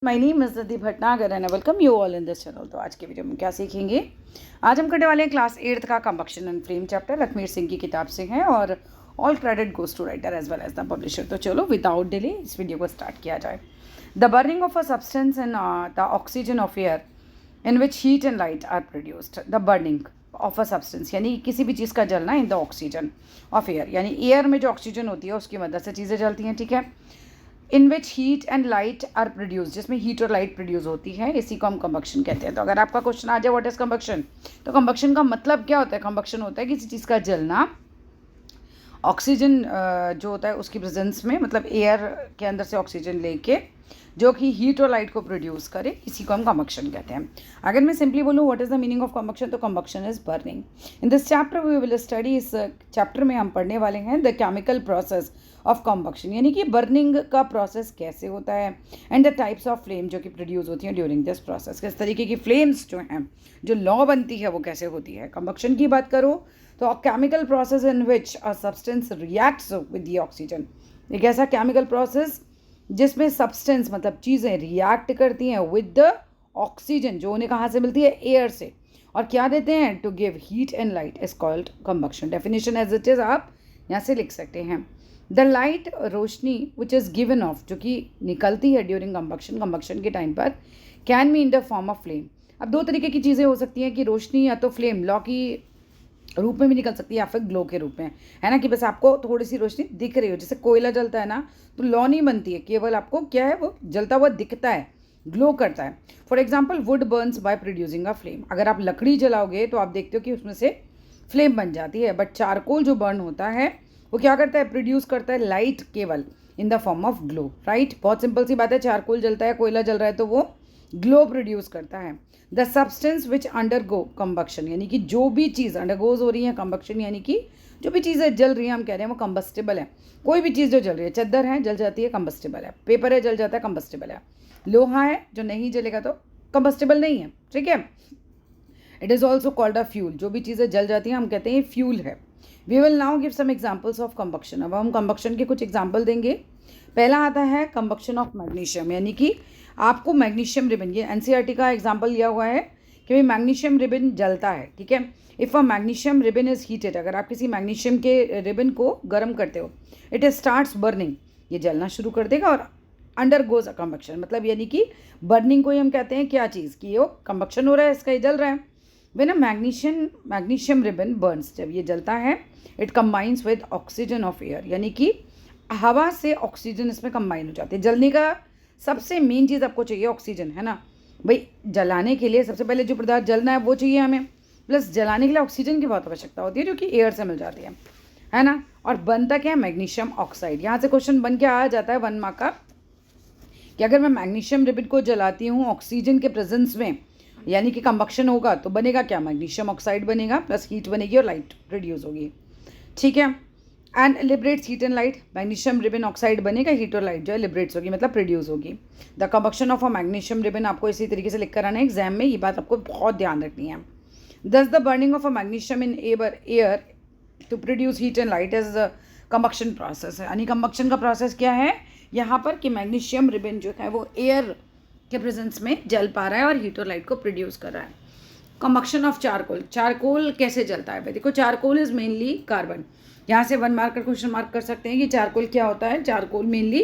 My name is नदी Bhatnagar and welcome you all in this channel. तो आज के वीडियो में क्या सीखेंगे, आज हम करने वाले हैं क्लास 8th का combustion and flame chapter. Lakhmir Singh की किताब से है और all credit goes to writer as well as the publisher. तो चलो विदाउट डिले इस वीडियो को स्टार्ट किया जाए। The burning of a substance in the oxygen of air in which heat and light are produced. The burning of a substance यानी किसी भी चीज़ का जलना in the oxygen of air, यानी एयर में जो ऑक्सीजन होती है उसकी मदद से चीज़ें जलती हैं, ठीक है। In which heat and light are produce, जिसमें हीट और लाइट प्रोड्यूस होती है, इसी को हम कंबक्शन कहते हैं। तो अगर आपका क्वेश्चन आ जाए व्हाट इज कंबक्शन, तो कंबक्शन का मतलब क्या होता है? कंबक्शन होता है किसी चीज़ का जलना ऑक्सीजन जो होता है उसकी प्रेजेंस में, मतलब एयर के अंदर से ऑक्सीजन लेके जो कि हीट और लाइट को प्रोड्यूस करे, इसी को हम कंबक्शन कहते हैं। अगर मैं सिंपली बोलूँ what is the meaning of combustion, तो combustion is burning. In this chapter we will study, इस चैप्टर में हम पढ़ने वाले हैं the chemical process of combustion, यानी कि बर्निंग का प्रोसेस कैसे होता है, and the types of flame जो कि प्रोड्यूस होती हैं ड्यूरिंग दिस प्रोसेस। किस तरीके की फ्लेम्स जो हैं, जो लॉ बनती है वो कैसे होती है। कंबक्शन की बात करो तो chemical process in which a substance reacts with the oxygen, एक ऐसा केमिकल प्रोसेस जिसमें सब्सटेंस मतलब चीज़ें रिएक्ट करती हैं विद द ऑक्सीजन, जो उन्हें कहाँ से मिलती है? एयर से, और क्या देते हैं? To give heat and light is called combustion. Definition as it is आप यहाँ से लिख सकते हैं। द लाइट, रोशनी विच इज़ गिवन ऑफ, जो कि निकलती है ड्यूरिंग कंबक्शन, कंबक्शन के टाइम पर, can be in the form of flame. अब दो तरीके की चीज़ें हो सकती हैं कि रोशनी या तो फ्लेम लॉ की रूप में भी निकल सकती है या फिर ग्लो के रूप में, है ना, कि बस आपको थोड़ी सी रोशनी दिख रही हो। जैसे कोयला जलता है ना, तो लौ नहीं बनती है, केवल आपको क्या है वो जलता हुआ दिखता है, ग्लो करता है। For example would Burns by producing a flame, अगर आप लकड़ी जलाओगे तो आप देखते हो कि उसमें से फ्लेम बन जाती है, बट चारकोल जो बर्न होता है वो क्या करता है? प्रोड्यूस करता है लाइट केवल इन the form of glow, right. बहुत सिंपल सी बात है, चारकोल जलता है, कोयला जल रहा है तो वो ग्लो प्रोड्यूस करता है। The substance which undergo combustion, यानी कि जो भी चीज़ अंडरगोज हो रही है कंबक्शन, यानी कि जो भी चीज़ें जल रही हैं हम कह रहे हैं वो कंबस्टेबल है। कोई भी चीज़ जो जल रही है, चद्दर है जल जाती है, कंबस्टेबल है। पेपर है जल जाता है, कंबस्टेबल है। लोहा है जो नहीं जलेगा तो कंबस्टेबल नहीं है, ठीक है। It is also called a fuel, जो भी चीज़ें जल जाती हैं हम कहते हैं फ्यूल है। We will now give some examples of combustion. अब हम कंबक्शन के कुछ एग्जाम्पल देंगे। पहला आता है कंबक्शन ऑफ मैग्नीशियम, यानी कि आपको मैग्नीशियम रिबन, ये एनसीईआरटी का एग्जाम्पल लिया हुआ है कि भाई मैग्नीशियम रिबन जलता है, ठीक है। If a magnesium ribbon is heated, अगर आप किसी मैग्नीशियम के रिबन को गर्म करते हो, इट स्टार्ट्स बर्निंग, ये जलना शुरू कर देगा। और अंडर गोज अ कंबक्शन, मतलब यानी कि बर्निंग को ही हम कहते हैं क्या चीज़ की, वो कंबक्शन हो रहा है, इसका ये जल रहा है। When a magnesium ribbon Burns, जब ये जलता है, it combines with oxygen of air, यानी कि हवा से ऑक्सीजन इसमें कंबाइन हो जाती है। जलने का सबसे मेन चीज़ आपको चाहिए ऑक्सीजन, है ना भाई। जलाने के लिए सबसे पहले जो पदार्थ जलना है वो चाहिए हमें, प्लस जलाने के लिए ऑक्सीजन की बहुत आवश्यकता होती है जो कि एयर से मिल जाती है ना। और बनता क्या है? Magnesium oxide. यहाँ से क्वेश्चन बन के आ जाता है 1 मार्क का, कि अगर मैं मैग्नीशियम रिबन को जलाती हूँ ऑक्सीजन के प्रेजेंस में, यानी कि कंबक्शन होगा, तो बनेगा क्या? मैग्नीशियम ऑक्साइड बनेगा, प्लस हीट बनेगी और लाइट प्रोड्यूस होगी, ठीक है। And liberates heat and light, magnesium ribbon oxide बनेगा, हीट और लाइट जो है लिबरेट्स होगी, मतलब प्रोड्यूस होगी। The combustion of a magnesium ribbon, आपको इसी तरीके से लिख कर आना है एग्जाम में, ये बात आपको बहुत ध्यान रखनी है। Thus the burning of a magnesium in air to produce heat and light is combustion process है, यानी कंबक्शन का प्रोसेस क्या है यहाँ पर, कि मैग्नीशियम रिबन जो है वो एयर के प्रेजेंस में जल पा रहा है और हीट और लाइट को प्रोड्यूस कर रहा है। कंबक्शन ऑफ चारकोल, चारकोल कैसे जलता है? देखो चारकोल इज मेनली कार्बन, यहाँ से 1 मार्क का क्वेश्चन मार्क कर सकते हैं कि चारकोल क्या होता है। चारकोल मेनली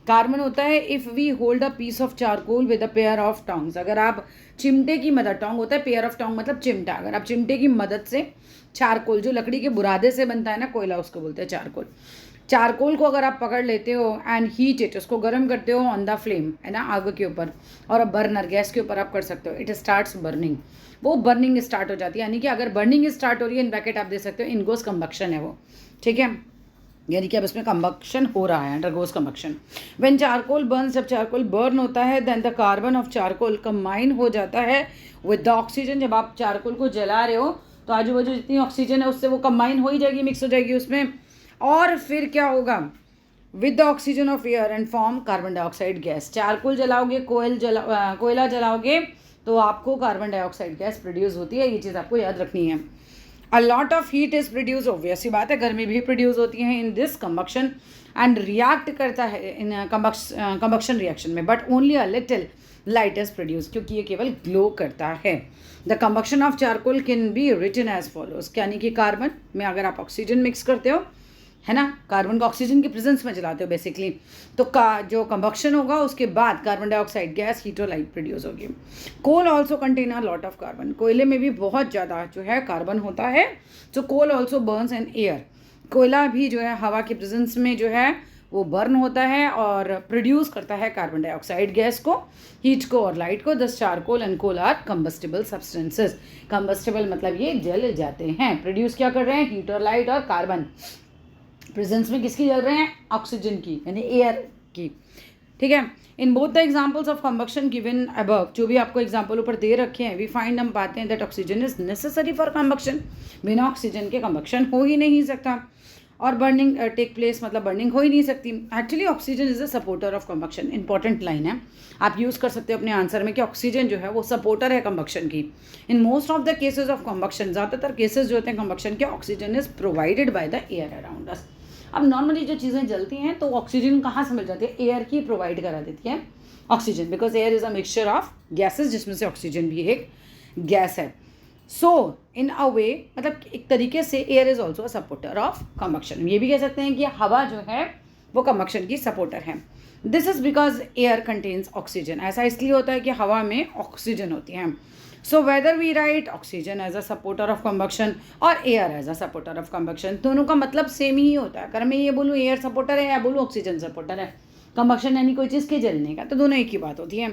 कार्बन होता है। If we hold a piece of charcoal with a pair of tongs, अगर आप चिमटे की मदद, टोंग होता है पेयर ऑफ टोंग मतलब चिमटा, अगर आप चिमटे की मदद से चारकोल, जो लकड़ी के बुरादे से बनता है ना कोयला, उसको बोलते हैं चारकोल, चारकोल को अगर आप पकड़ लेते हो एंड हीट इट, उसको गर्म करते हो ऑन द फ्लेम, है ना, आग के ऊपर, और अब बर्नर गैस के ऊपर आप कर सकते हो, इट स्टार्ट्स बर्निंग, वो बर्निंग स्टार्ट हो जाती है। यानी कि अगर बर्निंग स्टार्ट हो रही है, इन ब्रैकेट आप दे सकते हो इनगोस कंबक्शन है वो, ठीक है, यानी कि अब इसमें कंबक्शन हो रहा है, undergoes combustion. When charcoal burn, जब चारकोल बर्न होता है, then the carbon of charcoal combine हो जाता है विद द ऑक्सीजन। जब आप चारकोल को जला रहे हो तो आजू बाजू जितनी ऑक्सीजन है उससे वो कंबाइन हो ही जाएगी, मिक्स हो जाएगी उसमें, और फिर क्या होगा? With the oxygen of air and form carbon dioxide gas. Charcoal जलाओगे, कोयला जलाओगे तो आपको कार्बन डाइऑक्साइड गैस प्रोड्यूस होती है, ये चीज़ आपको याद रखनी है। A lot of heat is produce, obvious सी बात है गर्मी भी प्रोड्यूस होती है in this combustion and react करता है इन कंबक्शन रिएक्शन में, but only a little light is produce, क्योंकि ये केवल ग्लो करता है। The combustion of charcoal can be written as follows, यानी कि कार्बन में अगर आप ऑक्सीजन मिक्स करते हो, है ना, कार्बन को ऑक्सीजन की प्रेजेंस में जलाते हो बेसिकली, तो जो कंबक्शन होगा उसके बाद कार्बन डाइऑक्साइड गैस हीट और लाइट प्रोड्यूस होगी। Coal also contain a lot of carbon, कोयले में भी बहुत ज़्यादा जो है कार्बन होता है। सो कोल ऑल्सो बर्न्स इन एयर, कोयला भी जो है हवा की प्रेजेंस में जो है वो बर्न होता है और प्रोड्यूस करता है कार्बन डाइऑक्साइड गैस को, हीट को और लाइट को। Thus charcoal and coal are combustible substances, combustible मतलब ये जल जाते हैं। प्रोड्यूस क्या कर रहे हैं, हीट और लाइट और कार्बन, प्रेजेंस में किसकी जल रहे हैं, ऑक्सीजन की यानी एयर की, ठीक है। In both the examples of combustion given above, जो भी आपको एग्जाम्पल ऊपर दे रखे हैं, वी फाइंड, हम पाते हैं that oxygen is necessary for combustion, बिना ऑक्सीजन के कंबक्शन हो ही नहीं सकता, और बर्निंग टेक प्लेस मतलब बर्निंग हो ही नहीं सकती। Actually oxygen is a supporter of combustion, important line है, आप यूज़ कर सकते हो अपने आंसर में कि ऑक्सीजन जो है वो सपोर्टर है कंबक्शन की। In most of the cases of combustion, ज़्यादातर केसेज जो होते हैं कंबक्शन के, oxygen is provided by the air around us. अब नॉर्मली जो चीज़ें जलती हैं तो ऑक्सीजन कहाँ से मिल जाती है, एयर की प्रोवाइड करा देती है oxygen, because air is a mixture of gases जिसमें से ऑक्सीजन भी एक गैस है। सो इन अ वे, मतलब एक तरीके से air is also a supporter of combustion, ये भी कह सकते हैं कि हवा जो है वो कंबक्शन की सपोर्टर है। This is because air contains oxygen, ऐसा इसलिए होता है कि हवा में ऑक्सीजन होती है। So whether we write oxygen as a supporter of combustion और air as a supporter of combustion, दोनों का मतलब सेम ही होता है। अगर मैं ये बोलूँ एयर सपोर्टर है या बोलूँ ऑक्सीजन सपोर्टर है, कंबक्शन यानी कोई चीज़ के जलने का, तो दोनों एक ही बात होती है।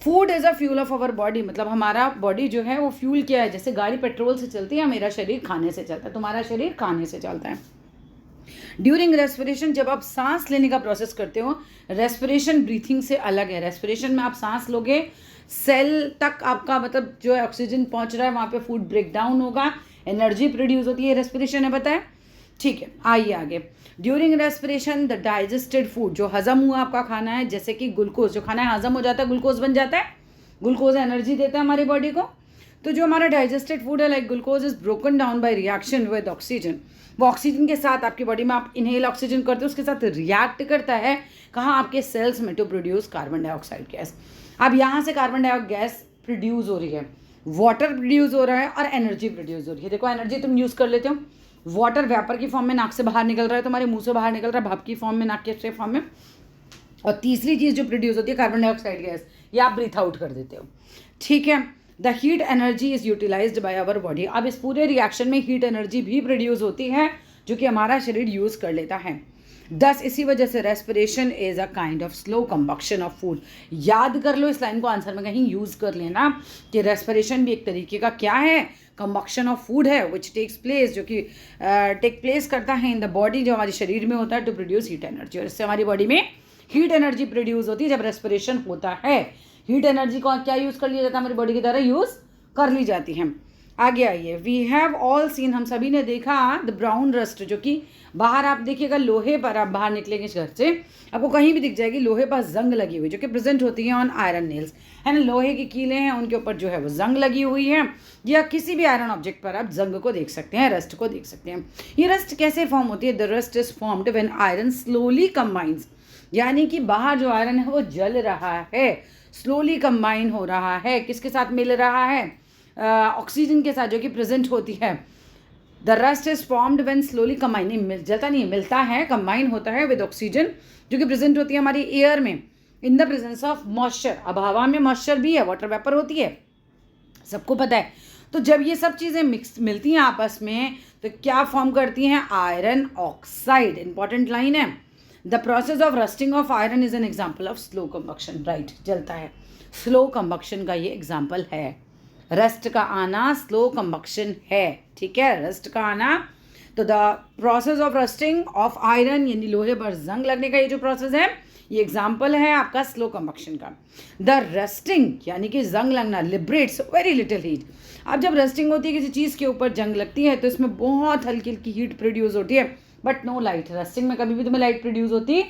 Food is a fuel of our body, मतलब हमारा बॉडी जो है वो फ्यूल क्या है, जैसे गाड़ी पेट्रोल से चलती है, मेरा शरीर खाने से चलता है, तुम्हारा शरीर खाने से चलता है। ड्यूरिंग रेस्पिरेशन, जब आप सांस लेने का प्रोसेस करते हो, रेस्पिरेशन ब्रीथिंग से अलग है। रेस्पिरेशन में आप सांस लोगे, सेल तक आपका मतलब जो है ऑक्सीजन पहुंच रहा है, वहाँ पे फूड ब्रेक डाउन होगा, एनर्जी प्रोड्यूस होती है, रेस्पिरेशन है, बताए, ठीक है। आइए आगे। During respiration the digested food, जो हजम हुआ आपका खाना है, जैसे कि ग्लूकोज, जो खाना है हजम हो जाता है, ग्लूकोज बन जाता है, ग्लूकोज एनर्जी देता है हमारी बॉडी को। तो जो हमारा डाइजेस्टेड फूड है like glucose is broken down by reaction with oxygen, वो ऑक्सीजन के साथ आपकी बॉडी में आप इनहेल ऑक्सीजन करते हो, उसके साथ रिएक्ट करता है कहाँ, आपके सेल्स में, to produce carbon dioxide gas. अब यहाँ से कार्बन डाइऑक्साइड गैस प्रोड्यूस हो रही है, वाटर प्रोड्यूस हो रहा है और एनर्जी प्रोड्यूस हो रही है। देखो एनर्जी तुम यूज़ कर लेते हो, वाटर वेपर की फॉर्म में नाक से बाहर निकल रहा है, तुम्हारे मुंह से बाहर निकल रहा है भाप की फॉर्म में, नाक के फॉर्म में, और तीसरी चीज़ जो प्रोड्यूस होती है कार्बन डाइऑक्साइड गैस, ये आप ब्रीथ आउट कर देते हो, ठीक है। The heat energy is utilized by our body, अब इस पूरे रिएक्शन में हीट एनर्जी भी प्रोड्यूस होती है जो कि हमारा शरीर यूज़ कर लेता है। दस इसी वजह से respiration is a kind of slow combustion of food. याद कर लो इस लाइन को, आंसर में कहीं यूज़ कर लेना कि रेस्पिरेशन भी एक तरीके का क्या है, कंबक्शन ऑफ फूड है, विच टेक्स प्लेस, जो कि टेक प्लेस करता है इन द बॉडी, जो हमारे शरीर में होता है, टू प्रोड्यूस हीट एनर्जी, और इससे हमारी बॉडी में हीट एनर्जी प्रोड्यूस होती है जब रेस्पिरेशन होता है। हीट एनर्जी को क्या यूज़ कर लिया जाता है, हमारी बॉडी की तरह यूज़ कर ली जाती है। आगे आइए, वी हैव ऑल सीन, हम सभी ने देखा द ब्राउन रस्ट, जो कि बाहर आप देखिएगा लोहे पर, आप बाहर निकलेंगे घर से आपको कहीं भी दिख जाएगी लोहे पर जंग लगी हुई, जो कि प्रेजेंट होती है ऑन आयरन नेल्स, है ना, लोहे की कीलें हैं उनके ऊपर जो है वो जंग लगी हुई है, या किसी भी आयरन ऑब्जेक्ट पर आप जंग को देख सकते हैं, रस्ट को देख सकते हैं। ये रस्ट कैसे फॉर्म होती है, the rust is formed when iron slowly combines, यानी कि बाहर जो आयरन है वो जल रहा है, स्लोली कंबाइन हो रहा है, किसके साथ मिल रहा है, ऑक्सीजन के साथ, जो कि प्रेजेंट होती है। The rust is formed when slowly combine, नहीं जलता नहीं, मिलता है, कंबाइन होता है विद ऑक्सीजन, जो कि प्रेजेंट होती है हमारी एयर में, इन द प्रेजेंस ऑफ मॉइस्चर। अब हवा में मॉइस्चर भी है, वाटर वेपर होती है, सबको पता है। तो जब ये सब चीज़ें मिक्स मिलती हैं आपस में तो क्या फॉर्म करती हैं, आयरन ऑक्साइड। इंपॉर्टेंट लाइन है, the process of rusting of iron is an example of slow combustion, right, जलता है, स्लो कंबक्शन का ये एग्जाम्पल है। रस्ट का आना स्लो कंबक्शन है, ठीक है, रस्ट का आना। तो the process of rusting of iron, यानी लोहे पर जंग लगने का ये जो प्रोसेस है, ये एग्जाम्पल है आपका स्लो कंबक्शन का। द रस्टिंग यानी कि जंग लगना, लिबरेट्स वेरी लिटिल हीट। अब जब रस्टिंग होती है किसी चीज़ के ऊपर जंग लगती है तो इसमें बहुत हल्की हल्की हीट प्रोड्यूस होती है, बट नो लाइट। रस्टिंग में कभी भी तुम्हें लाइट प्रोड्यूस होती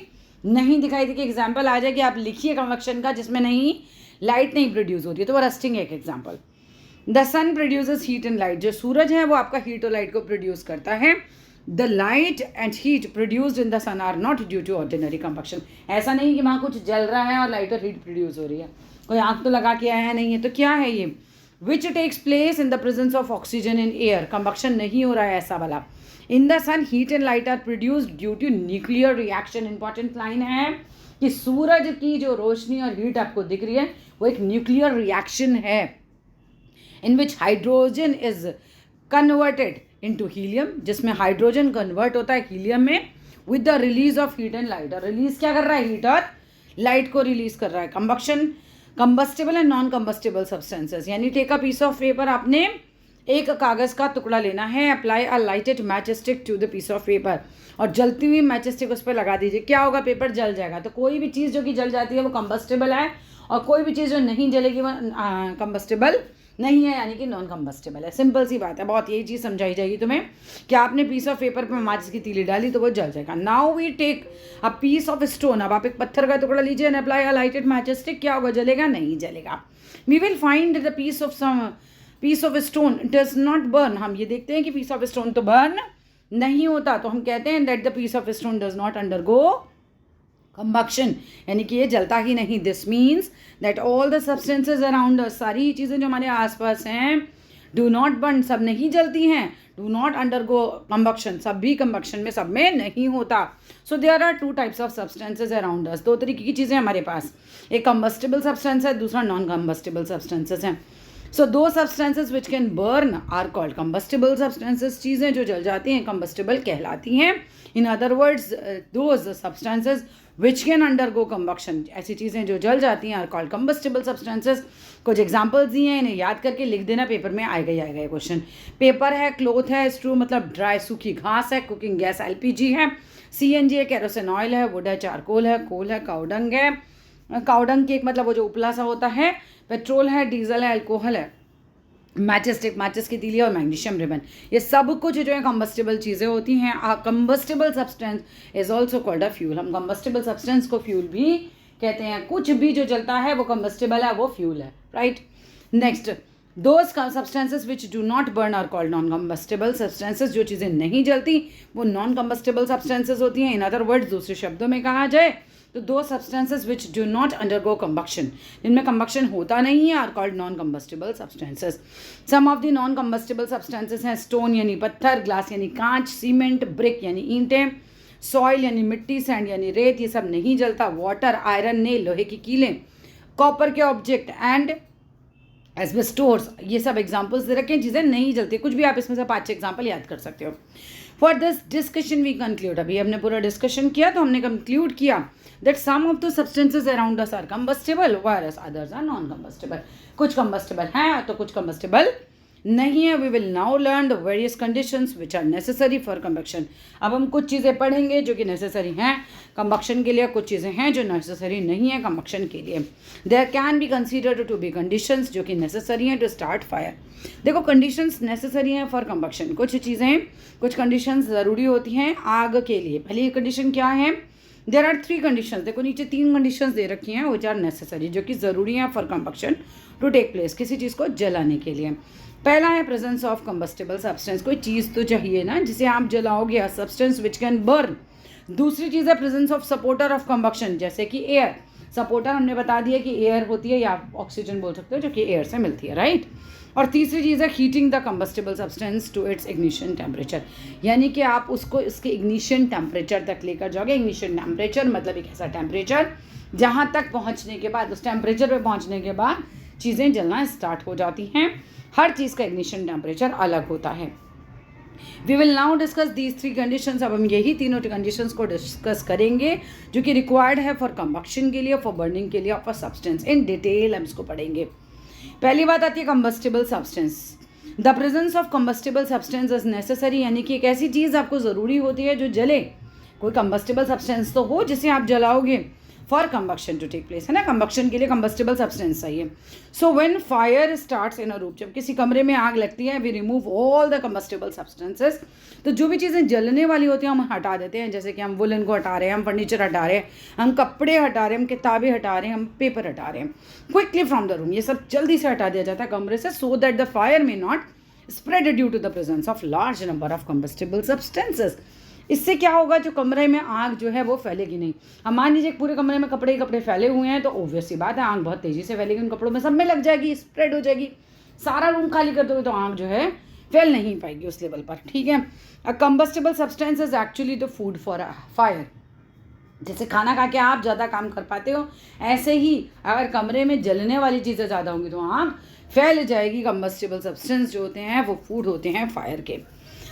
नहीं दिखाई दी कि एग्जाम्पल आ जाए कि आप लिखिए कंबक्शन का जिसमें नहीं लाइट नहीं प्रोड्यूस होती है, तो वो रस्टिंग है एक example. The sun produces heat and light, जो सूरज है वो आपका हीट और लाइट को प्रोड्यूस करता है. The light and heat produced in the sun are not due to ordinary combustion. ऐसा नहीं कि वहाँ कुछ जल रहा है और लाइट और हीट प्रोड्यूस हो रही है, कोई आग तो लगा के आया नहीं है. तो क्या है ये? Which takes place in the presence of oxygen in air. Combustion नहीं हो रहा है ऐसा वाला. In the sun heat and light are produced due to nuclear reaction. Important line है कि सूरज की जो रोशनी और हीट आपको दिख रही है वो एक न्यूक्लियर रिएक्शन है, in which hydrogen is converted into helium, जिसमें हाइड्रोजन कन्वर्ट होता है हीलियम में with the release of heat and light. और रिलीज क्या कर रहा है? हीट और लाइट को रिलीज कर रहा है. Combustion, combustible and non combustible substances. यानी take a piece of paper, आपने एक कागज़ का टुकड़ा लेना है, apply a lighted match stick to the piece of paper, और जलती हुई मैच स्टिक उस पर लगा दीजिए. क्या होगा? पेपर जल जाएगा. तो कोई भी चीज़ जो कि जल जाती है वो कंबस्टेबल है, और कोई भी चीज़ जो नहीं जलेगी वो कंबस्टेबल नहीं है, यानी कि नॉन कंबस्टेबल है. सिंपल सी बात है, बहुत यही चीज़ समझाई जाएगी तुम्हें कि आपने पीस ऑफ पेपर पर माचिस की तीली डाली तो वो जल जाएगा. Now we take a piece of stone. अब आप एक पत्थर का टुकड़ा लीजिए and apply a lighted match stick. क्या होगा? जलेगा? नहीं जलेगा. We will find the piece of stone does not burn. हम ये देखते हैं कि पीस ऑफ स्टोन तो बर्न नहीं होता, तो हम कहते हैं that the piece of stone does not undergo combustion, यानी कि ये जलता ही नहीं. This means that all the substances around अस, सारी चीज़ें जो हमारे आसपास हैं, डू नॉट बर्न, सब नहीं जलती हैं. डू नॉट अंडरगो कंबक्शन, सब भी कंबक्शन में, सब में नहीं होता. So there are two types of substances around us. दो तरीके की चीज़ें हमारे पास, एक कंबस्टेबल सब्सटेंस है, दूसरा नॉन कंबस्टेबल सब्सटेंसेज हैं. सो दो substances which can burn are called combustible substances. चीज़ें जो जल जाती हैं कंबस्टेबल कहलाती हैं. In other words, those substances which can undergo combustion, ऐसी चीज़ें जो जल जाती हैं आर कॉल्ड कंबस्टेबल सब्सटेंसेज. कुछ एग्जाम्पल्स दिए हैं, इन्हें याद करके लिख देना, पेपर में आएगा ही आएगा ये क्वेश्चन. पेपर है, क्लोथ है, स्ट्रू मतलब ड्राई सूखी घास है, कुकिंग गैस LPG है, CNG है, केरोसिन ऑयल है, वुड है, चारकोल है, कोल है, काउडंग है. काउडंग केक मतलब वो जो उपला सा होता है. पेट्रोल है, डीजल है, अल्कोहल है, मैचिस स्टिक, मैचिस की तीली और मैग्नीशियम रिबन. ये सब कुछ जो है कंबस्टेबल चीज़ें होती हैं. Combustible substance is also called a fuel. हम कंबस्टेबल सब्सटेंस को फ्यूल भी कहते हैं. कुछ भी जो जलता है वो कंबस्टेबल है, वो फ्यूल है. Right. Next, those substances which do not burn are called non combustible substances. जो चीज़ें नहीं जलती वो नॉन कंबस्टेबल सब्सटेंसेज होती हैं. इन अदर वर्ड्स, दूसरे शब्दों में कहा जाए तो दो substances which do not undergo combustion, जिनमें कंबक्शन होता नहीं है, are called non combustible substances. Some of the non combustible substances हैं स्टोन यानी पत्थर, ग्लास यानी कांच, सीमेंट, ब्रिक यानी ईंटें, सॉइल यानी मिट्टी, सैंड यानी रेत, ये सब नहीं जलता. वाटर, आयरन, नेल लोहे की कीलें, कॉपर के ऑब्जेक्ट एंड एस्बेस्टोस, ये सब एग्जाम्पल्स दे रखे हैं, चीज़ें नहीं जलती. कुछ भी आप इसमें से 5-6 एग्जाम्पल याद कर सकते हो. For this discussion we conclude, अभी हमने पूरा डिस्कशन किया तो हमने कंक्लूड किया that some of the substances around us are combustible whereas others are non combustible. कुछ कंबस्टेबल हैं तो कुछ कंबस्टेबल नहीं है. We will now learn the various conditions which are necessary for combustion. अब हम कुछ चीज़ें पढ़ेंगे जो कि नेसेसरी हैं कंबक्शन के लिए, कुछ चीज़ें हैं जो नेसेसरी नहीं है कंबक्शन के लिए. There can be considered to be conditions जो कि नेसेसरी हैं टू स्टार्ट फायर. देखो, कंडीशंस नेसेसरी हैं फॉर कंबक्शन. कुछ चीज़ें, कुछ कंडीशंस ज़रूरी होती हैं आग के लिए. पहली कंडीशन क्या है? There are 3 conditions. देखो नीचे 3 कंडीशंस दे रखी हैं विच आर नेसेसरी, जो कि ज़रूरी हैं for combustion to take place, किसी चीज़ को जलाने के लिए. पहला है प्रेजेंस ऑफ कंबस्टेबल सब्सटेंस. कोई चीज़ तो चाहिए ना जिसे आप जलाओगे, सब्सटेंस विच कैन बर्न. दूसरी चीज़ है presence of supporter of combustion, जैसे कि एयर. सपोर्टर हमने बता दिया कि एयर होती है, या आप ऑक्सीजन बोल सकते हो, जो कि एयर से मिलती है. राइट. और तीसरी चीज़ है heating the combustible substance to its ignition temperature, यानी कि आप उसको इसके इग्निशन टेम्परेचर तक लेकर जाओगे. इग्निशन टेम्परेचर मतलब एक ऐसा टेम्परेचर जहाँ तक पहुँचने के बाद, उस टेम्परेचर पे पहुँचने के बाद चीज़ें जलना स्टार्ट हो जाती हैं. हर चीज़ का इग्निशन टेम्परेचर अलग होता है. We will now discuss these 3 conditions. अब हम यही तीनों कंडीशंस को डिस्कस करेंगे जो कि रिक्वायर्ड है फॉर कंबक्शन के लिए, फॉर बर्निंग के लिए, फॉर सब्सटेंस. इन डिटेल हम इसको पढ़ेंगे. पहली बात आती है combustible substance. The presence of combustible substance is necessary, यानी कि एक ऐसी चीज़ आपको ज़रूरी होती है जो जले. कोई कंबस्टेबल सब्सटेंस तो हो जिसे आप जलाओगे. For combustion to take place, है ना। कंबक्शन के लिए कंबस्टिबल सब्सटेंस चाहिए। So when fire starts in a room, जब किसी कमरे में आग लगती है, we remove all the combustible substances. तो जो भी चीज़ें जलने वाली होती हैं हम हटा देते हैं, जैसे कि हम वुलन को हटा रहे हैं, हम फर्नीचर हटा रहे हैं, हम कपड़े हटा रहे हैं, हम किताबें हटा रहे हैं, हम पेपर हटा रहे हैं, क्विकली फ्रॉम द रूम। ये सब जल्दी से हटा दिया जाता है कमरे से, so that the fire may not spread due to the presence of large number of combustible substances. इससे क्या होगा, जो कमरे में आग जो है वो फैलेगी नहीं। हम मान लीजिए पूरे कमरे में कपड़े कपड़े फैले हुए हैं, तो ऑब्वियस सी बात है आग बहुत तेज़ी से फैलेगी, उन कपड़ों में सब में लग जाएगी, स्प्रेड हो जाएगी। सारा रूम खाली कर दोगे तो आग जो है फैल नहीं पाएगी उस लेवल पर, ठीक है। A combustible substance is actually the food for a fire. जैसे खाना खा के आप ज़्यादा काम कर पाते हो, ऐसे ही अगर कमरे में जलने वाली चीज़ें ज़्यादा होंगी तो आग फैल जाएगी। कंबस्टिबल सब्सटेंस जो होते हैं वो फूड होते हैं फायर के।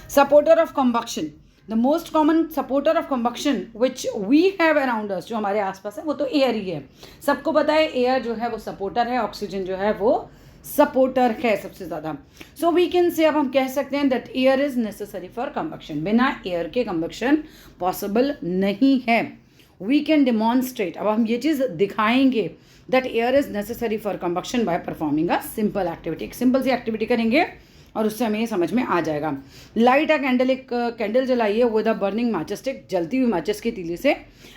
Supporter of combustion, the most common supporter of combustion which we have around us, जो हमारे आसपास है वो तो एयर ही है। सबको पता है एयर जो है वो सपोर्टर है, ऑक्सीजन जो है वो सपोर्टर है सबसे ज़्यादा। सो वी कैन से, अब हम कह सकते हैं that air is necessary for combustion. बिना एयर के कंबक्शन पॉसिबल नहीं है। वी कैन डिमॉन्स्ट्रेट, अब हम ये चीज़ दिखाएंगे that air is necessary for combustion by performing a simple activity. एक सिंपल सी एक्टिविटी करेंगे और उससे हमें ये समझ में आ जाएगा। लाइट अ कैंडल, एक कैंडल जलाइए with a burning matches stick, जलती हुई मैचिस की तीली से,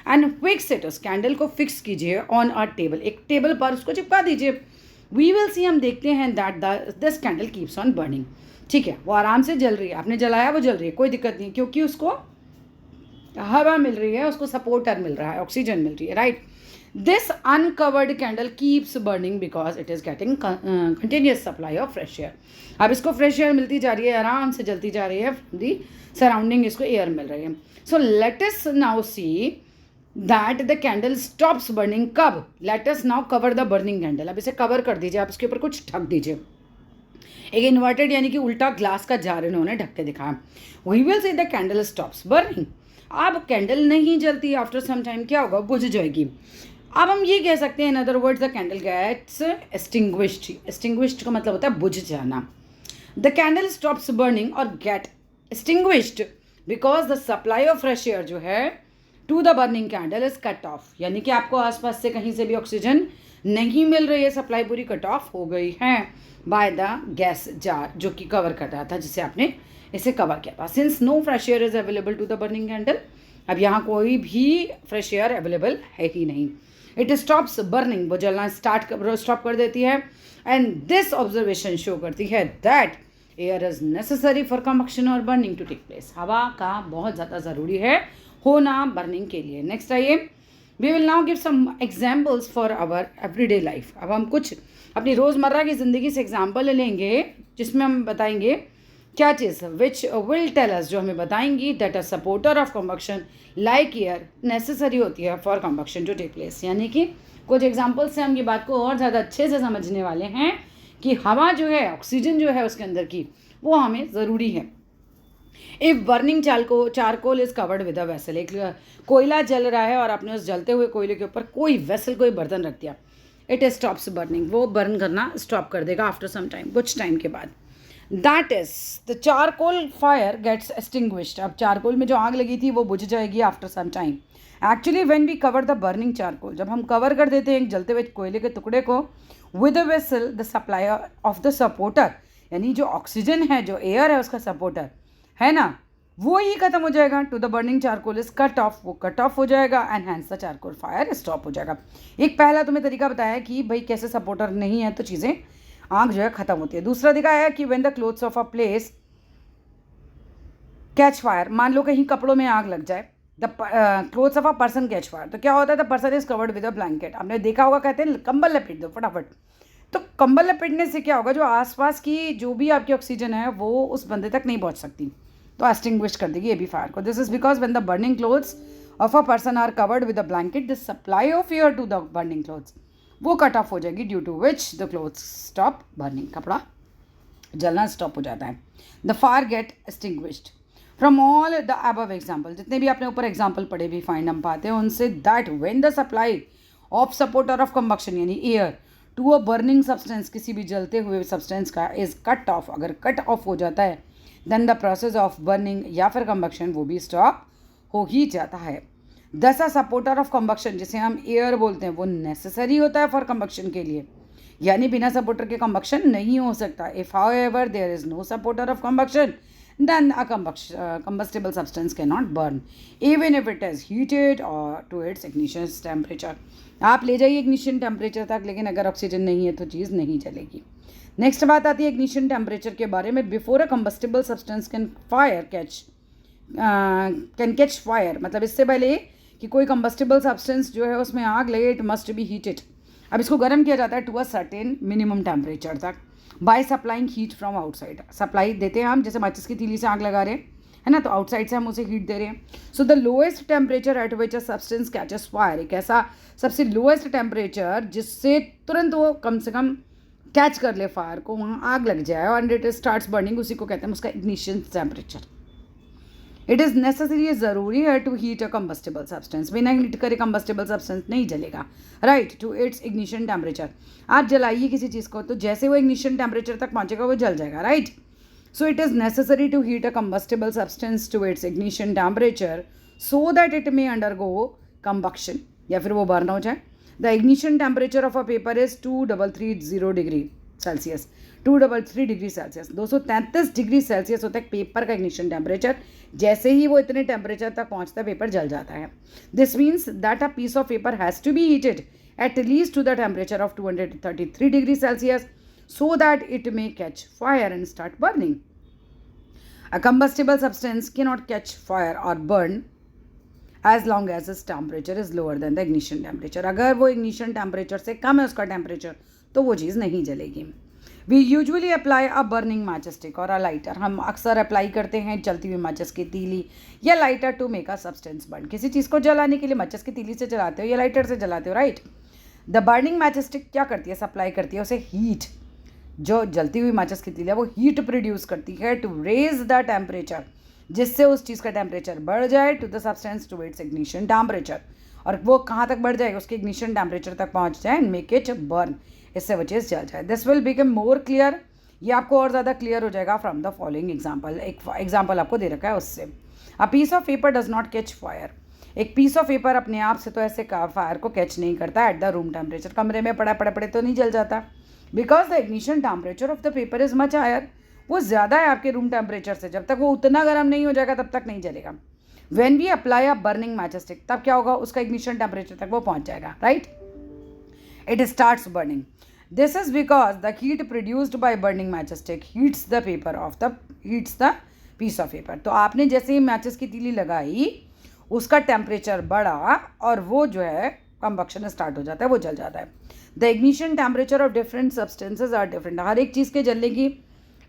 एंड फिक्स इट, उस कैंडल को फिक्स कीजिए ऑन अ टेबल, एक टेबल पर उसको चिपका दीजिए। वी विल सी, हम देखते हैं that this candle keeps on burning. ठीक है, वो आराम से जल रही है, आपने जलाया वो जल रही है, कोई दिक्कत नहीं, क्योंकि उसको हवा मिल रही है, उसको सपोर्टर मिल रहा है, ऑक्सीजन मिल रही है, right. This uncovered candle keeps burning because it is getting continuous supply of fresh air. अब इसको फ्रेश एयर मिलती जा रही है, आराम से जलती जा रही है, दी सराउंडिंग इसको एयर मिल रही है। So let us now see that the candle stops burning. कब? Let us now cover the burning candle. अब इसे कवर कर दीजिए, आप इसके ऊपर कुछ ढक दीजिए। एक इन्वर्टेड यानी कि उल्टा ग्लास का जार इन्होंने ढक के दिखाया। We will see the candle stops burning. अब कैंडल नहीं जलती, आफ्टर सम टाइम क्या होगा, बुझ जाएगी। अब हम ये कह सकते हैं in other words the candle gets extinguished. Extinguished का मतलब होता है बुझ जाना। द कैंडल स्टॉप्स बर्निंग और get extinguished because the supply of fresh air जो है to the burning candle is cut off. यानी कि आपको आसपास से कहीं से भी ऑक्सीजन नहीं मिल रही है, सप्लाई पूरी कट ऑफ हो गई है बाय द गैस जार जो कि कवर कर रहा था, जिसे आपने इसे कवर किया था। Since no fresh air is available to the burning candle, अब यहाँ कोई भी फ्रेश एयर अवेलेबल है ही नहीं। इट स्टॉप्स बर्निंग, वो जलना स्टॉप कर देती है। एंड दिस ऑब्जर्वेशन शो करती है that air is necessary for combustion और बर्निंग टू टेक प्लेस। हवा का बहुत ज़्यादा ज़रूरी है होना बर्निंग के लिए। नेक्स्ट आइए, we will now give some examples for our everyday life. अब हम कुछ अपनी रोज़मर्रा की ज़िंदगी से एग्जाम्पल लेंगे जिसमें हम बताएंगे क्या चीज़, विच विल टेल अस, जो हमें बताएंगी that a supporter of combustion like air necessary होती है for combustion to take place. यानी कि कुछ एग्जाम्पल्स से हम ये बात को और ज़्यादा अच्छे से समझने वाले हैं कि हवा जो है, ऑक्सीजन जो है उसके अंदर की, वो हमें ज़रूरी है। If burning charcoal is covered with a vessel, एक कोयला जल रहा है और आपने उस जलते हुए कोयले के ऊपर कोई वेसल, कोई बर्तन रख दिया, इट स्टॉप्स बर्निंग, वो बर्न करना स्टॉप कर देगा आफ्टर सम टाइम, कुछ टाइम के बाद। That is the charcoal fire gets extinguished. अब चारकोल में जो आग लगी थी वो बुझ जाएगी after some time. Actually when we cover the burning charcoal, जब हम कवर कर देते हैं एक जलते हुए कोयले के टुकड़े को with a vessel, the supply of the supporter, यानी जो ऑक्सीजन है, जो एयर है उसका सपोर्टर है ना, वो ही खत्म हो जाएगा। To the burning charcoal is cut off, वो कट ऑफ हो जाएगा and hence the charcoal fire stop हो जाएगा। एक पहला तुम्हें तरीका बताया कि भाई कैसे सपोर्टर नहीं है तो चीज़ें, आग जो है खत्म होती है। दूसरा दिखाया है कि when the clothes of a place catch fire, मान लो कहीं कपड़ों में आग लग जाए, the clothes of a person catch fire, तो क्या होता है, the person is covered with a blanket. आपने देखा होगा, कहते हैं कंबल लपेट दो फटाफट। तो कंबल लपेटने से क्या होगा, जो आसपास की जो भी आपकी ऑक्सीजन है वो उस बंदे तक नहीं पहुंच सकती, तो एक्सटिंग्विश कर देगी ये भी फायर को। This is because when the burning clothes of a person are covered with a blanket, the supply of air to the burning clothes वो कट ऑफ हो जाएगी, due to which the clothes stop burning, कपड़ा जलना stop हो जाता है। The fire get extinguished from all the above example, जितने भी आपने ऊपर एग्जाम्पल पढ़े भी फाइंड हम पाते हैं उनसे, that when the supply of supporter of combustion यानी air to a burning substance, किसी भी जलते हुए सब्सटेंस का, इज कट ऑफ, अगर कट ऑफ हो जाता है, then the process of burning या फिर कंबक्शन वो भी स्टॉप हो ही जाता है। दस अ सपोर्टर ऑफ कंबक्शन, जिसे हम एयर बोलते हैं, वो नेसेसरी होता है फॉर कंबक्शन के लिए, यानी बिना सपोर्टर के कंबक्शन नहीं हो सकता. If however there is no supporter of combustion, then a combustible substance cannot burn even if it is heated or to its ignition temperature. आप ले जाइए ignition temperature तक, लेकिन अगर ऑक्सीजन नहीं है तो चीज़ नहीं जलेगी. नेक्स्ट बात आती है ignition temperature के बारे में. Before a combustible substance can catch fire, मतलब इससे पहले कि कोई combustible substance जो है उसमें आग लगे, it must be heated. अब इसको गर्म किया जाता है to a certain minimum temperature तक by supplying heat from outside. Supply देते हैं हम, जैसे माचिस की तीली से आग लगा रहे हैं, है ना, तो आउटसाइड से हम उसे हीट दे रहे हैं. So the lowest temperature at which a substance catches fire, एक ऐसा सबसे लोएस्ट टेम्परेचर जिससे तुरंत वो कम से कम कैच कर ले फायर को, वहाँ आग लग जाए और इट स्टार्ट्स बर्निंग, उसी को कहते हैं उसका ignition temperature. It is necessary, ज़रूरी है to heat a combustible substance. बिना हीट करे कंबस्टिबल सब्सटेंस नहीं जलेगा, right, to its ignition temperature. आप जलाइए किसी चीज़ को, तो जैसे वो इग्निशन टेम्परेचर तक पहुंचेगा वो जल जाएगा, right. So it is necessary to heat a combustible substance to its ignition temperature so that it may undergo combustion, या फिर वो बर्न हो जाए. The ignition temperature of a paper is 2330 degree Celsius. 233 degree Celsius, 233 degree Celsius होता है paper का ignition temperature. जैसे ही वो इतने टेम्परेचर तक पहुंचता है पेपर जल जाता है. This means that a piece of paper has to be heated at least to the temperature of 233 degree Celsius so that it may catch fire and start burning. A combustible substance can not catch fire और burn as long as its temperature is lower than the ignition temperature. अगर वो ignition temperature से कम है उसका temperature, तो वो चीज़ नहीं जलेगी. We usually apply a burning match stick और अ लाइटर. हम अक्सर अप्लाई करते हैं जलती हुई माचिस की तीली या lighter to make a substance burn. किसी चीज़ को जलाने के लिए माचिस की तीली से जलाते हो या लाइटर से जलाते हो, right. The burning match stick क्या करती है, सप्लाई करती है उसे हीट. जो जलती हुई माचिस की तीली है वो हीट प्रोड्यूस करती है टू रेज द टेम्परेचर, जिससे उस चीज़ का टेम्परेचर बढ़ जाए to the substance to its ignition temperature. और वो कहाँ तक बढ़ जाएगा, उसके इग्निशन टेम्परेचर तक पहुँच जाए एंड मेक इट बर्न, इससे वो चीज़ जल जाए. This will become more clear, ये आपको और ज़्यादा क्लियर हो जाएगा फ्रॉम द फॉलोइंग एग्जाम्पल. एक एग्जाम्पल आपको दे रखा है उससे. A piece of paper does not catch fire. एक पीस ऑफ पेपर अपने आप से तो ऐसे फायर को कैच नहीं करता एट द रूम टेम्परेचर. कमरे में पड़े तो नहीं जल जाता, because the ignition temperature of the paper is much higher. वो ज़्यादा है आपके रूम टेम्परेचर से. जब तक वो उतना गर्म नहीं हो जाएगा तब तक नहीं जलेगा. When we apply a burning match stick, तब क्या होगा, उसका इग्निशन टेम्परेचर तक वो पहुंच जाएगा, right. It starts burning. This is because the heat produced by burning matchstick heats the piece of paper. तो आपने जैसे ही मैचेस की तीली लगाई, उसका टेम्परेचर बढ़ा और वो जो है कंबक्शन स्टार्ट हो जाता है, वो जल जाता है. The ignition temperature of different substances are different. हर एक चीज़ के जलने की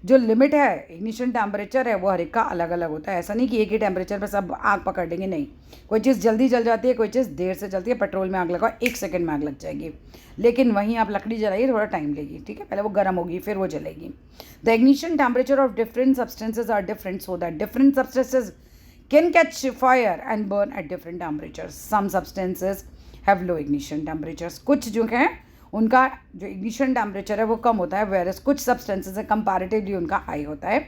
जो लिमिट है, इग्निशन टेम्परेचर है, वो हर एक का अलग अलग होता है. ऐसा नहीं कि एक ही टेम्परेचर पर सब आग पकड़ लेंगे, नहीं. कोई चीज़ जल्दी जल जाती है, कोई चीज़ देर से जलती है. पेट्रोल में आग लगाओ 1 सेकंड में आग लग जाएगी, लेकिन वहीं आप लकड़ी जलाइए थोड़ा टाइम लेगी, ठीक है, पहले वो गर्म होगी फिर वो जलेगी. The ignition temperature of different substances are different so that different substances can catch fire and burn at different temperatures. Some substances have low ignition temperatures. कुछ जो हैं उनका जो इग्निशन टेम्परेचर है वो कम होता है, वेरस कुछ सब्सटेंसेस है कंपैरेटिवली उनका हाई होता है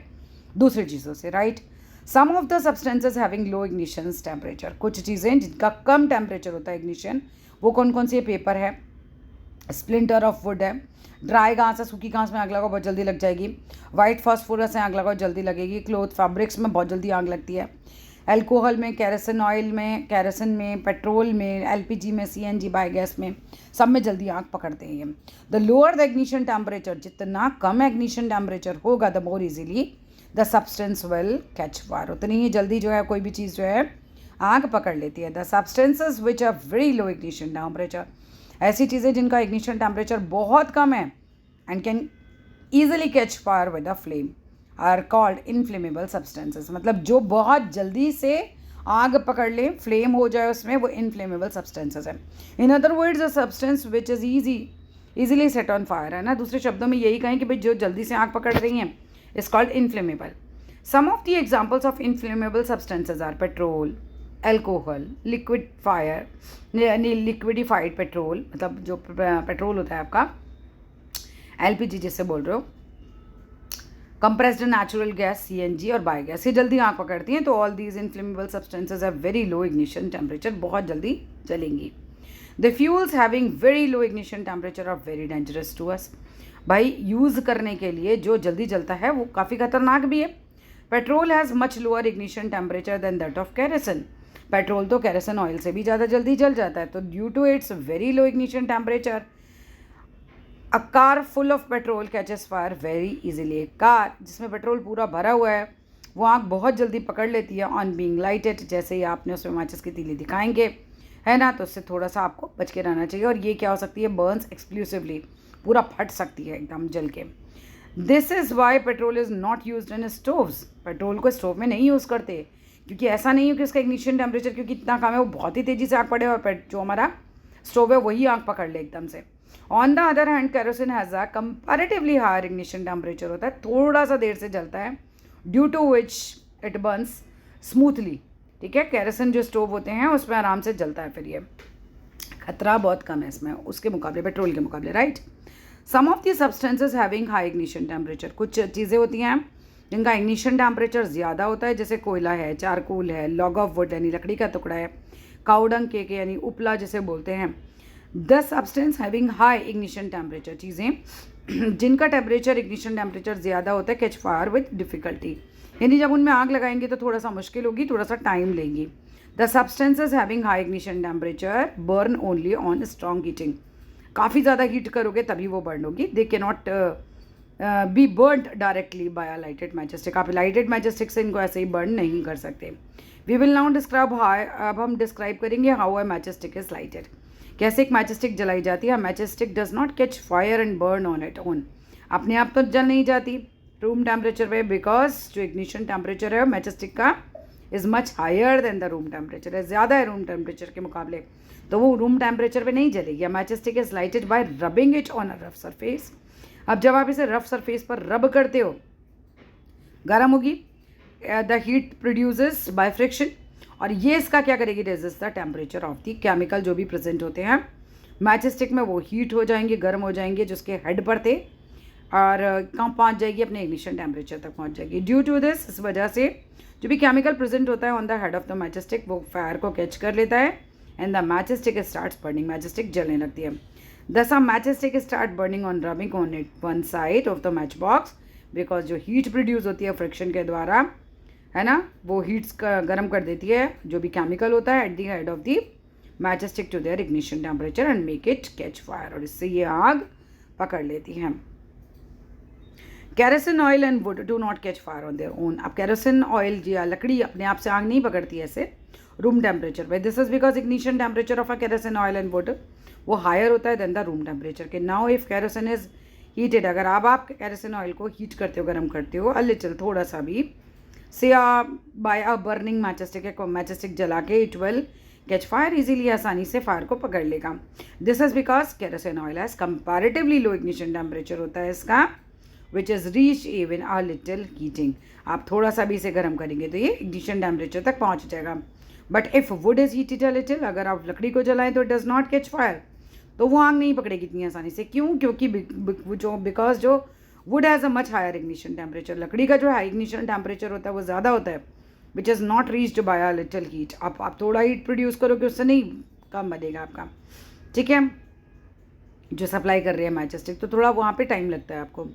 दूसरी चीज़ों से, right. Some of the substances having low ignition temperature. कुछ चीज़ें जिनका कम टेम्परेचर होता है इग्निशन, वो कौन कौन सी? पेपर है, स्प्लिंटर ऑफ वुड है, ड्राई घास है, सूखी घास में आग लगाओ बहुत जल्दी लग जाएगी. वाइट फॉस्फोरस है, आग लगाओ जल्दी लगेगी. क्लोथ फैब्रिक्स में बहुत जल्दी आग लगती है. एल्कोहल में, कैरोसिन ऑयल में, कैरोसिन में, पेट्रोल में, एलपीजी में, सीएनजी बायोगैस में, सब में जल्दी आग पकड़ते हैं ये. The lower the ignition temperature, जितना कम इग्निशन टेम्परेचर होगा the more easily the substance will catch fire. उतनी ही जल्दी जो है कोई भी चीज़ जो है आग पकड़ लेती है. The substances which are very low ignition temperature, ऐसी चीज़ें जिनका इग्निशन टेम्परेचर बहुत कम है and can easily catch fire with a flame are called inflammable substances. मतलब जो बहुत जल्दी से आग पकड़ ले, फ्लेम हो जाए उसमें, वो इनफ्लेमेबल सब्सटेंसेस है. इन other words a substance which is easily set on fire, है ना. दूसरे शब्दों में यही कहें कि भाई जो जल्दी से आग पकड़ रही हैं is called inflammable. Some of the examples of inflammable substances are petrol, alcohol, liquid fire, liquefied petrol, मतलब जो पेट्रोल होता है आपका, एलपीजी जिससे बोल रहे हो, कंप्रेस्ड नेचुरल गैस CNG और बायोगैस, ये जल्दी आग पकड़ती हैं। तो all these inflammable substances have very low ignition temperature, बहुत जल्दी जलेंगी। The fuels having very low ignition temperature are very dangerous to us. भाई यूज़ करने के लिए जो जल्दी जलता है वो काफ़ी खतरनाक भी है। Petrol has much lower ignition temperature than that of kerosene. Petrol तो कैरोसिन ऑयल से भी ज़्यादा जल्दी जल जाता है। तो due to its very low ignition temperature a car full of petrol catches fire very easily. एक कार जिसमें पेट्रोल पूरा भरा हुआ है वो आग बहुत जल्दी पकड़ लेती है ऑन बीइंग लाइटेड। जैसे ही आपने उसमें माचिस की तीली दिखाएंगे, है ना, तो उससे थोड़ा सा आपको बच के रहना चाहिए। और ये क्या हो सकती है, बर्न्स एक्सप्लोसिवली, पूरा फट सकती है एकदम जल के। This is why petrol is not use in stoves. Petrol को स्टोव में नहीं यूज़ करते, क्योंकि ऐसा नहीं है कि उसका इग्निशन टेम्परेचर क्योंकि इतना कम है वो बहुत ही तेज़ी से आग पड़े और जो हमारा स्टोव है वही आग पकड़ ले एकदम से। On the other hand kerosene has a comparatively higher ignition temperature होता है, थोड़ा सा देर से जलता है, due to which it burns smoothly. ठीक है, कैरोसिन जो स्टोव होते हैं उसमें आराम से जलता है, फिर ये खतरा बहुत कम है इसमें उसके मुकाबले, पेट्रोल के मुकाबले, right. Some of the substances having high ignition temperature, कुछ चीज़ें होती हैं जिनका इग्निशन टेम्परेचर ज़्यादा होता है, जैसे कोयला है, चारकोल है, लॉग ऑफ वुड यानी लकड़ी का टुकड़ा है, काउडंग केक यानी उपला जिसे बोलते हैं। The substance having high ignition temperature, चीज़ें जिनका टेम्परेचर इग्निशन टेम्परेचर ज़्यादा होता है, कैच फायर विद डिफ़िकल्टी, यानी जब उनमें आग लगाएंगे तो थोड़ा सा मुश्किल होगी, थोड़ा सा टाइम लेंगी। The substances having high ignition temperature burn only on strong heating, काफ़ी ज़्यादा हीट करोगे तभी वो बर्न होगी। They can not be burn directly by a lighted match stick, आप लाइटेड मैच स्टिक से इनको ऐसे ही बर्न नहीं कर सकते। We will now describe how, अब हम डिस्क्राइब करेंगे how a match stick is lighted, कैसे एक मैच स्टिक जलाई जाती है। Match stick does not catch fire and burn on it own, अपने आप तो जल नहीं जाती रूम टेम्परेचर पे, बिकॉज जो इग्निशन टेम्परेचर है मैच स्टिक का is much higher than the room temperature, है ज़्यादा है रूम टेम्परेचर के मुकाबले, तो वो रूम टेम्परेचर पे नहीं जलेगी। Match stick is lighted by rubbing it on a rough surface. अब जब आप इसे रफ सरफेस पर रब करते हो गर्म होगी, the heat produces by friction, और ये इसका क्या करेगी, resist the temperature of the chemical जो भी प्रेजेंट होते हैं मैच स्टिक में, वो हीट हो जाएंगे, गर्म हो जाएंगे, जिसके हेड पर थे, और कहाँ पहुँच जाएगी, अपने इग्निशन टेम्परेचर तक पहुँच जाएगी। ड्यू टू दिस, इस वजह से जो भी केमिकल प्रेजेंट होता है on the head of the match stick वो फायर को कैच कर लेता है and the match stick starts burning, match stick जलने लगती है। दस match stick start burning on rubbing on it one side of the match box, because जो हीट प्रोड्यूस होती है फ्रिक्शन के द्वारा, है ना, वो हीट्स का गर्म कर देती है जो भी केमिकल होता है at the head of the match stick to their ignition temperature and make it catch fire, और इससे ये आग पकड़ लेती है। Kerosene oil and wood do not catch fire on their own, अब कैरोसिन ऑयल या लकड़ी अपने आप से आग नहीं पकड़ती है ऐसे रूम टेम्परेचर पे। This is because ignition temperature of a kerosene oil and would वो हायर होता है देन द रूम टेम्परेचर के। Now if kerosene is heated, अगर आप कैरोसिन ऑयल को हीट करते हो, गर्म करते हो अ लिटिल, थोड़ा सा भी, से by a burning match stick, है मैच स्टिक जला के it will catch fire easily, आसानी से फायर को पकड़ लेगा। This is because kerosene oil has comparatively low ignition temperature होता है इसका, which is reach even a little heating, आप थोड़ा सा भी इसे गर्म करेंगे तो ये इग्निशन टेम्परेचर तक पहुंच जाएगा। But if would is heated a little, अगर आप लकड़ी को जलाएं तो it does not catch fire, तो वो आग नहीं पकड़ेगी इतनी आसानी से। क्यों? क्योंकि बिकॉज जो wood has a much higher ignition temperature, लकड़ी का जो हाई इग्निशन टेम्परेचर होता है वो ज़्यादा होता है, which is not reached by a little heat. आप थोड़ा हीट प्रोड्यूस करोगे उससे नहीं कम बनेगा आपका, ठीक है, जो सप्लाई कर रही है मैच स्टिक, तो थोड़ा वहाँ पे टाइम लगता है आपको।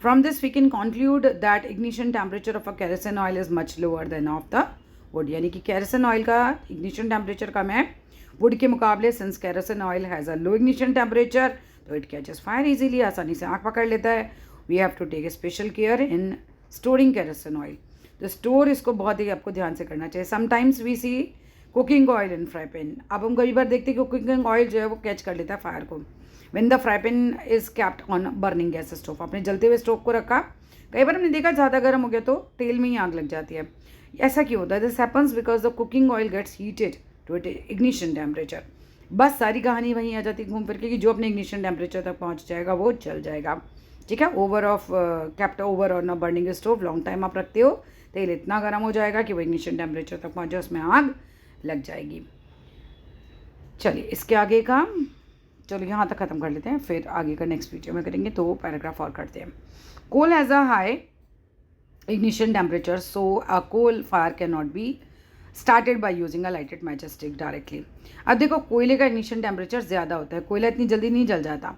From this we can conclude that ignition temperature of a kerosene oil is much lower than of the wood, यानी कि कैरोसिन ऑयल का इग्निशन टेम्परेचर कम है वुड के मुकाबले। Since kerosene oil has a low ignition temperature तो it catches fire easily, आसानी से आग पकड़ लेता है। We have to take a special care in storing kerosene oil, तो स्टोर इसको बहुत ही आपको ध्यान से करना चाहिए। Sometimes we see cooking oil in fry pan, अब हम कई बार देखते हैं कि कुकिंग ऑयल जो है वो कैच कर लेता है फायर को। When the fry pan is kept on burning gas stove, आपने जलते हुए स्टोव को रखा, कई बार हमने देखा ज़्यादा गर्म हो गया तो तेल में ही आग लग जाती है। ऐसा क्यों होता है? This happens because the cooking oil gets heated to it ignition temperature. बस सारी कहानी वहीं आ जाती है घूम फिर के कि जो अपने इग्निशन टेम्परेचर तक पहुंच जाएगा वो जल जाएगा, ठीक है। ओवर ऑफ कैप्ट ओवर और ना बर्निंग स्टोव लॉन्ग टाइम आप रखते हो, तेल इतना गर्म हो जाएगा कि वो इग्निशन टेम्परेचर तक पहुंच जाए, उसमें आग लग जाएगी। चलिए इसके आगे का, चलो यहाँ तक ख़त्म कर लेते हैं, फिर आगे का नेक्स्ट वीडियो में करेंगे, तो पैराग्राफ और करते हैं। Coal has a high ignition temperature, so a coal fire cannot be started by using a lighted matchstick directly. अब देखो कोयले का ignition temperature ज़्यादा होता है, कोयला इतनी जल्दी नहीं जल जाता,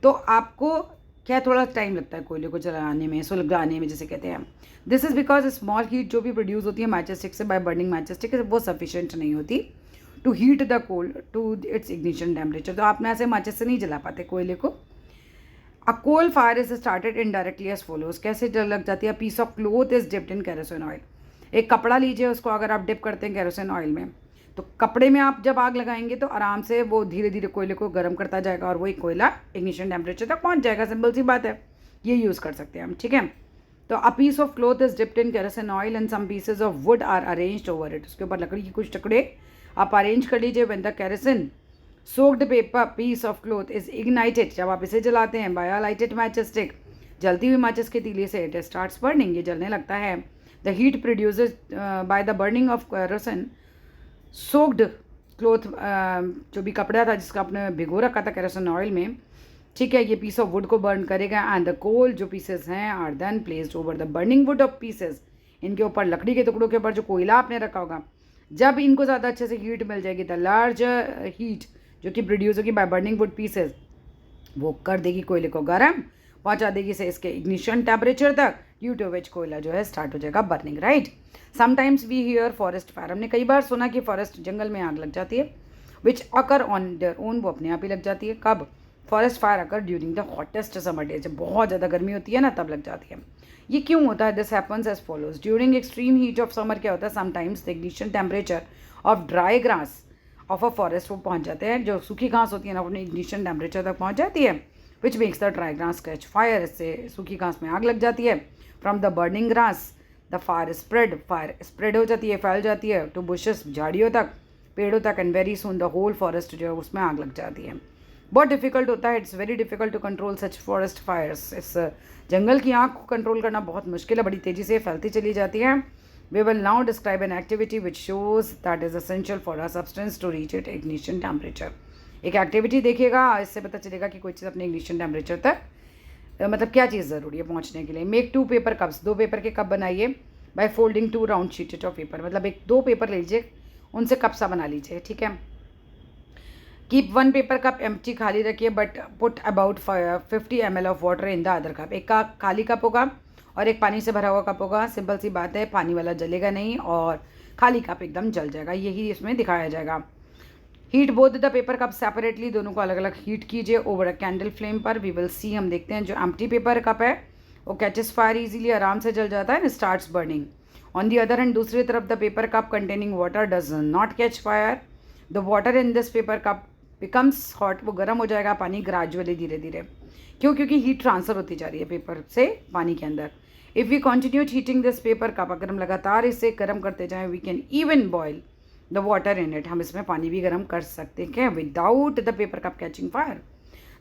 तो आपको क्या थोड़ा टाइम लगता है कोयले को जलाने में, सुलगाने में जिसे कहते हैं. This is because small heat जो भी प्रोड्यूस होती है मैचस्टिक से बाय बर्निंग मैचस्टिक वो सफिशिएंट नहीं होती to heat the coal to its ignition temperature. तो आप ऐसे माचिस से नहीं जला पाते कोयले को. A coal fire is started indirectly as follows. कैसे लग जाती है? Piece of cloth is dipped in kerosene oil. एक कपड़ा लीजिए, उसको अगर आप डिप करते हैं केरोसिन ऑयल में, तो कपड़े में आप जब आग लगाएंगे तो आराम से वो धीरे धीरे कोयले को गर्म करता जाएगा और वही कोयला इग्निशन टेम्परेचर तक पहुंच जाएगा. सिंपल सी बात है, ये यूज़ कर सकते हैं हम. ठीक है. तो a piece of cloth is dipped in kerosene oil and some pieces of wood are arranged over it. उसके ऊपर लकड़ी के कुछ टुकड़े आप अरेंज कर लीजिए. When the kerosene soaked paper piece of cloth is ignited, जब आप इसे जलाते हैं बाय अ लाइटेड मैचस्टिक, जलती हुई माचिस के तीली से, इट स्टार्ट्स बर्निंग, ये जलने लगता है. The heat produces by the burning of kerosene soaked cloth, जो भी कपड़ा था जिसका आपने भिगो रखा था केरोसिन ऑयल में, ठीक है, ये पीस ऑफ वुड को बर्न करेगा. एंड द कोल जो पीसेस हैं are then placed over the burning wood of pieces. इनके ऊपर, लकड़ी के टुकड़ों के ऊपर जो कोयला आपने रखा होगा, जब इनको ज़्यादा अच्छे से हीट मिल जाएगी, द लार्ज हीट जो कि प्रोड्यूस होगी बाय बर्निंग वुड पीसेस, वो कर देगी कोयले को गर्म, पहुंचा देगी से इसके इग्निशन टेम्परेचर तक, ड्यू टू विच कोयला जो है स्टार्ट हो जाएगा burning. Right. Sometimes we hear forest fire. हमने कई बार सुना कि फॉरेस्ट जंगल में आग लग जाती है, विच अकर ऑन देयर ओन, वो अपने आप ही लग जाती है. कब? Forest fire occur during the hottest summer days, जब बहुत ज़्यादा गर्मी होती है ना, तब लग जाती है. ये क्यों होता है? This happens as follows. During extreme heat of summer क्या होता है? Sometimes the ignition temperature of dry grass of a forest, वो पहुंच जाते हैं, जो सूखी घास होती है ना, अपने इग्निशन टेम्परेचर तक पहुंच जाती है, which makes the dry grass catch fire. इससे सूखी घास में आग लग जाती है. From the burning grass the fire spread हो जाती है, फैल जाती है, टू बुशेस, झाड़ियों तक, पेड़ों तक, and very soon the whole forest जो है उसमें आग लग जाती है. बहुत डिफिकल्ट होता है. It's very difficult to control such forest fires. इस जंगल की आग को कंट्रोल करना बहुत मुश्किल है, बड़ी तेज़ी से फैलती चली जाती है. We will now describe an activity which shows that is essential for a substance to reach its ignition temperature. एक एक्टिविटी देखिएगा, इससे पता चलेगा कि कोई चीज़ अपने इग्निशन टेम्परेचर तक, मतलब क्या चीज़ ज़रूरी है पहुंचने के लिए. Make 2 paper cups. 2 पेपर के कप बनाइए by folding 2 round शीटेड of paper. मतलब 2 पेपर लीजिए, उनसे कप सा बना लीजिए. ठीक है. कीप 1 पेपर कप एम्प्टी, खाली रखिए, but put about 50 ml of water in the other cup. एक का खाली कप होगा और एक पानी से भरा हुआ कप होगा. सिंपल सी बात है, पानी वाला जलेगा नहीं और खाली कप एकदम जल जाएगा. यही इसमें दिखाया जाएगा. Heat both the paper cup separately, दोनों को अलग अलग हीट कीजिए ओवर अ कैंडल फ्लेम पर. वी विल सी, हम देखते हैं, जो एम्प्टी पेपर कप है वो कैचेस फायर इजीली, आराम से जल जाता है, and starts burning. On the other hand, दूसरी तरफ the paper cup containing water does not catch fire. The water in this paper cup becomes hot, वो गर्म हो जाएगा पानी ग्रेजुअली, धीरे धीरे. क्यों? क्योंकि हीट ट्रांसफर होती जा रही है पेपर से पानी के अंदर. If we continue heating this paper cup, अगर हम लगातार इसे गर्म करते जाएं, we can even boil the water in it, हम इसमें पानी भी गर्म कर सकते हैं without the paper cup catching fire.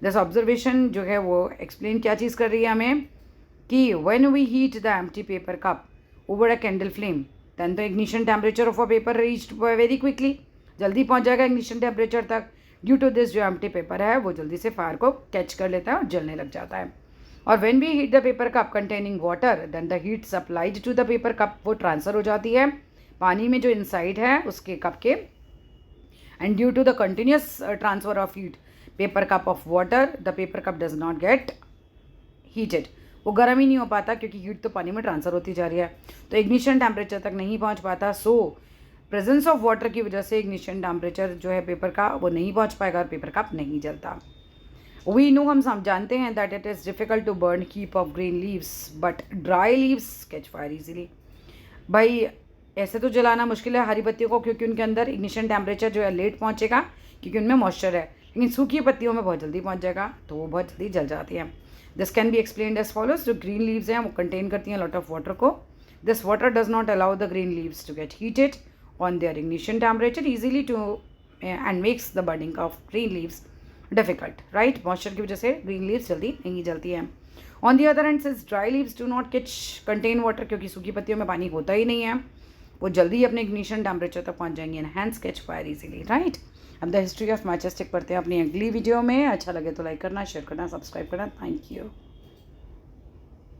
This observation जो है वो एक्सप्लेन क्या चीज़ कर रही है हमें, कि when we heat the empty paper cup over a candle flame, then the ignition temperature of a paper reached very quickly, जल्दी पहुंच जाएगा इग्निशन टेम्परेचर तक. ड्यू टू दिस, जो एम्प्टी पेपर है वो जल्दी से फायर को कैच कर लेता है और जलने लग जाता है. और when we heat the paper cup containing water, then the heat supplied to the paper cup, वो ट्रांसफ़र हो जाती है पानी में जो इनसाइड है उसके कप के. And due to the continuous transfer of heat paper cup of water, the paper cup does not get heated, वो गर्म ही नहीं हो पाता क्योंकि हीट तो पानी में ट्रांसफ़र होती जा रही है, तो इग्निशन टेम्परेचर तक नहीं पहुंच पाता. सो प्रेजेंस ऑफ वाटर की वजह से इग्निशन टेम्परेचर जो है पेपर का वो नहीं पहुंच पाएगा और पेपर कप नहीं जलता. वी नो, हम सब जानते हैं, that it is difficult to burn heap of green leaves but dry leaves catch fire easily. भाई ऐसे तो जलाना मुश्किल है हरी पत्तियों को, क्योंकि उनके अंदर इग्निशन टेम्परेचर जो है लेट पहुंचेगा, क्योंकि उनमें मॉइस्चर है, लेकिन सूखी पत्तियों में बहुत जल्दी पहुंच जाएगा, तो वो बहुत जल्दी जल जाती हैं. This can be explained as follows. जो ग्रीन लीव्स हैं वो कंटेन करती हैं लॉट ऑफ वाटर को. This water does not allow the green leaves to get heated on their ignition temperature easily to and makes the burning of green leaves difficult. Right. Moisture की वजह से green leaves जल्दी नहीं जलती हैं. On the other hand, since dry leaves do not catch contain water, क्योंकि सूखी पत्तियों में पानी होता ही नहीं है, वो जल्दी अपने इग्निशन टेम्परेचर तक पहुंच जाएंगे and hence catch fire easily. Right. अब द हिस्ट्री ऑफ मैचस्टिक पढ़ते हैं अपनी अगली वीडियो में. अच्छा लगे तो लाइक करना, शेयर करना, सब्सक्राइब करना. Thank you.